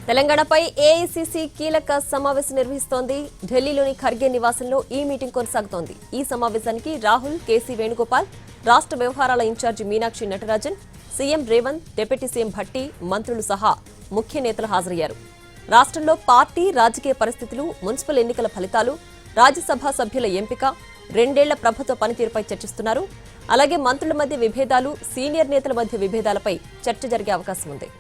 తెలంగాణపై ఏఐసీసీ కీలక సమావేశం నిర్వహిస్తోంది. ఢిల్లీలోని ఖర్గే నివాసంలో ఈ మీటింగ్ కొనసాగుతోంది. ఈ సమావేశానికి రాహుల్, కేసీ వేణుగోపాల్, రాష్ట్ర వ్యవహారాల incharge Meenakshi Natarajan, CM Revanth, deputy CM Bhatti, మంత్రులు సహా ముఖ్య నేతలు హాజరయ్యారు. రాష్ట్రంలో పార్టీ రాజకీయ పరిస్థితులు, మున్సిపల్ ఎన్నికల ఫలితాలు, రాజ్యసభ సభ్యుల ఎంపిక, 2 ఏళ్ల ప్రభుత్వ పనితీరుపై చర్చిస్తున్నారు. అలాగే మంత్రుల మధ్య విభేదాలు, సీనియర్ నేతల మధ్య విభేదాలపై చర్చ జరిగే అవకాశం ఉంది.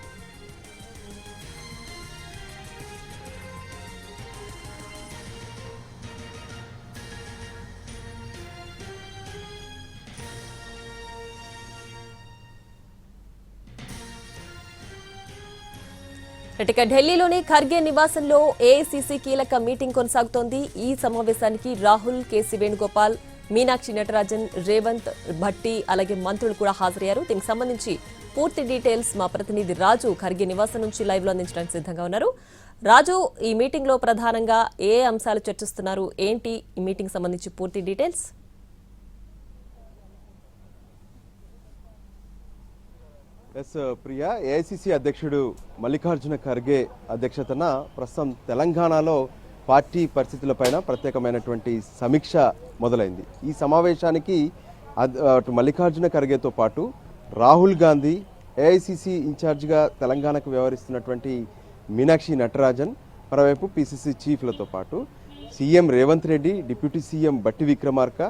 ఇక ఢిల్లీలోని ఖర్గే నివాసంలో ఏఐసీసీ కీలక మీటింగ్ కొనసాగుతోంది. ఈ సమావేశానికి రాహుల్, కేసీ వేణుగోపాల్, మీనాక్షి నటరాజన్, రేవంత్, భట్టి అలాగే మంత్రులు కూడా హాజరయ్యారు. దీనికి సంబంధించి పూర్తి డీటెయిల్స్ మా ప్రతినిధి రాజు ఖర్గే నివాసం నుంచి లైవ్ లో అందించడానికి సిద్ధంగా ఉన్నారు. రాజు, ఈ మీటింగ్ లో ప్రధానంగా ఏ అంశాలు చర్చిస్తున్నారు, ఏంటి ఈ మీటింగ్ సంబంధించి పూర్తి డీటెయిల్స్? ప్రియా, ఏఐసీసీ అధ్యక్షుడు మల్లికార్జున ఖర్గే అధ్యక్షతన ప్రస్తుతం తెలంగాణలో పార్టీ పరిస్థితులపైన ప్రత్యేకమైనటువంటి సమీక్ష మొదలైంది. ఈ సమావేశానికి అటు మల్లికార్జున ఖర్గేతో పాటు రాహుల్ గాంధీ, ఏఐసీసీ ఇన్ఛార్జిగా తెలంగాణకు వ్యవహరిస్తున్నటువంటి మీనాక్షి నటరాజన్, మరోవైపు పీసీసీ చీఫ్లతో పాటు CM Revanth Reddy, deputy CM Bhatti Vikramarka,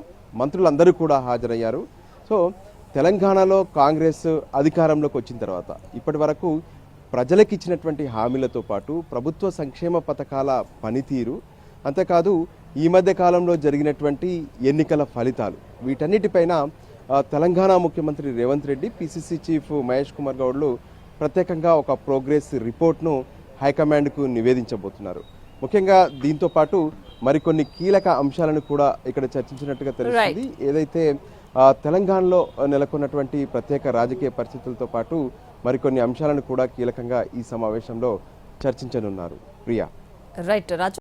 మంత్రులందరూ కూడా హాజరయ్యారు. సో తెలంగాణలో కాంగ్రెస్ అధికారంలోకి వచ్చిన తర్వాత ఇప్పటి వరకు ప్రజలకు ఇచ్చినటువంటి హామీలతో పాటు ప్రభుత్వ సంక్షేమ పథకాల పనితీరు, అంతేకాదు ఈ మధ్య కాలంలో జరిగినటువంటి ఎన్నికల ఫలితాలు, వీటన్నిటిపైన తెలంగాణ ముఖ్యమంత్రి రేవంత్ రెడ్డి, పీసీసీ చీఫ్ మహేష్ కుమార్ గౌడ్లు ప్రత్యేకంగా ఒక ప్రోగ్రెస్ రిపోర్ట్ను హైకమాండ్కు నివేదించబోతున్నారు. ముఖ్యంగా దీంతో పాటు మరికొన్ని కీలక అంశాలను కూడా ఇక్కడ చర్చించినట్టుగా తెలుస్తుంది. ఏదైతే తెలంగాణలో నెలకొన్నటువంటి ప్రత్యేక రాజకీయ పరిస్థితులతో పాటు మరికొన్ని అంశాలను కూడా కీలకంగా ఈ సమావేశంలో చర్చించనున్నారు. ప్రియా, రైట్ రాజు.